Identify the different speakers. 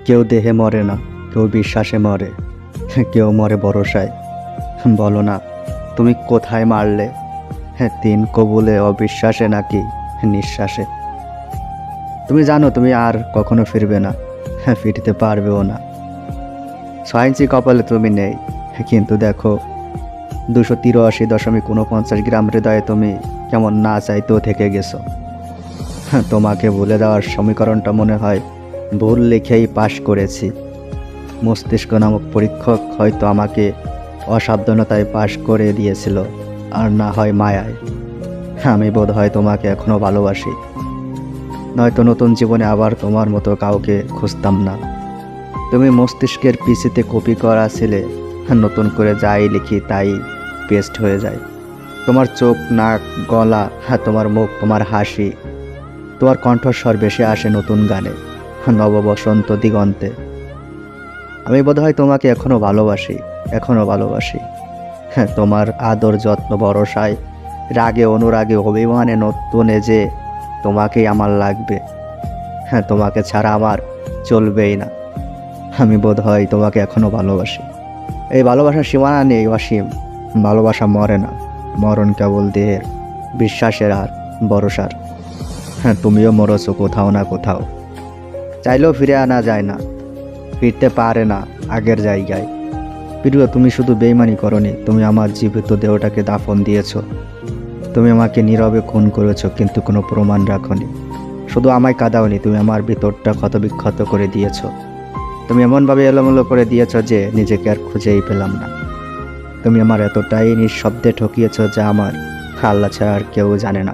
Speaker 1: কেউ দেহে মরে না, কেউ বিশ্বাসে মরে, কেউ মরে ভরসায়। বলো না, তুমি কোথায় মারলে? তিন কবুলে, অবিশ্বাসে নাকি নিঃশ্বাসে? তুমি জানো তুমি আর কখনো ফিরবে না, ফিরতে পারবেও না। 6 ইঞ্চি কপালে তুমি নেই, কিন্তু দেখো 283.49 গ্রাম হৃদয়ে তুমি কেমন না চাইতেও থেকে গেছো। তোমাকে ভুলে দেওয়ার সমীকরণটা মনে হয় ভুল লিখেই পাশ করেছি। মস্তিষ্ক নামক পরীক্ষক হয়তো আমাকে অসাবধানতায় পাশ করে দিয়েছিল, আর না হয় মায়ায়। আমি বোধ হয় তোমাকে এখনো ভালোবাসি, নয়তো নতুন জীবনে আবার তোমার মতো কাউকে খুঁজতাম না। তুমি মস্তিষ্কের পিসিতে কপি করা ছিলে, নতুন করে যাই লিখি তাই পেস্ট হয়ে যায়। তোমার চোখ, নাক, গলা, তোমার মুখ, তোমার হাসি, তোমার কণ্ঠস্বর বেশি আসে নতুন গানে, নববসন্ত দিগন্তে। আমি বোধহয় তোমাকে এখনো ভালোবাসি। তোমার আদর, যত্ন, ভরসায়, রাগে, অনুরাগে, অভিমানে, নতুনে যে তোমাকেই আমার লাগবে। তোমাকে ছাড়া আমার চলবেই না। আমি বোধহয় তোমাকে এখনো ভালোবাসি। এই ভালোবাসার সীমানা নেই অসীম। ভালোবাসা মরে না, মরণ কেবল দেহের, বিশ্বাসের আর ভরসার। তুমিও মরেছো কোথাও না কোথাও। চাইলেও ফিরে আনা যায় না, ফিরতে পারে না আগের জায়গায়। প্রিয়, তুমি শুধু বেইমানি করনি, তুমি আমার জীবিত দেহটাকে দাফন দিয়েছো। তুমি আমাকে নীরবে খুন করেছো, কিন্তু কোনো প্রমাণ রাখোনি। শুধু আমায় কাঁদাওনি, তুমি আমার ভিতরটা ক্ষতবিক্ষত করে দিয়েছো। তুমি এমনভাবে এলোমেলো করে দিয়েছো যে নিজেকে আর খুঁজেই পেলাম না। তুমি আমার এতটাই নিঃশব্দে ঠকিয়েছো যা আমার আল্লাহ ছাড়া আর কেউ জানে না।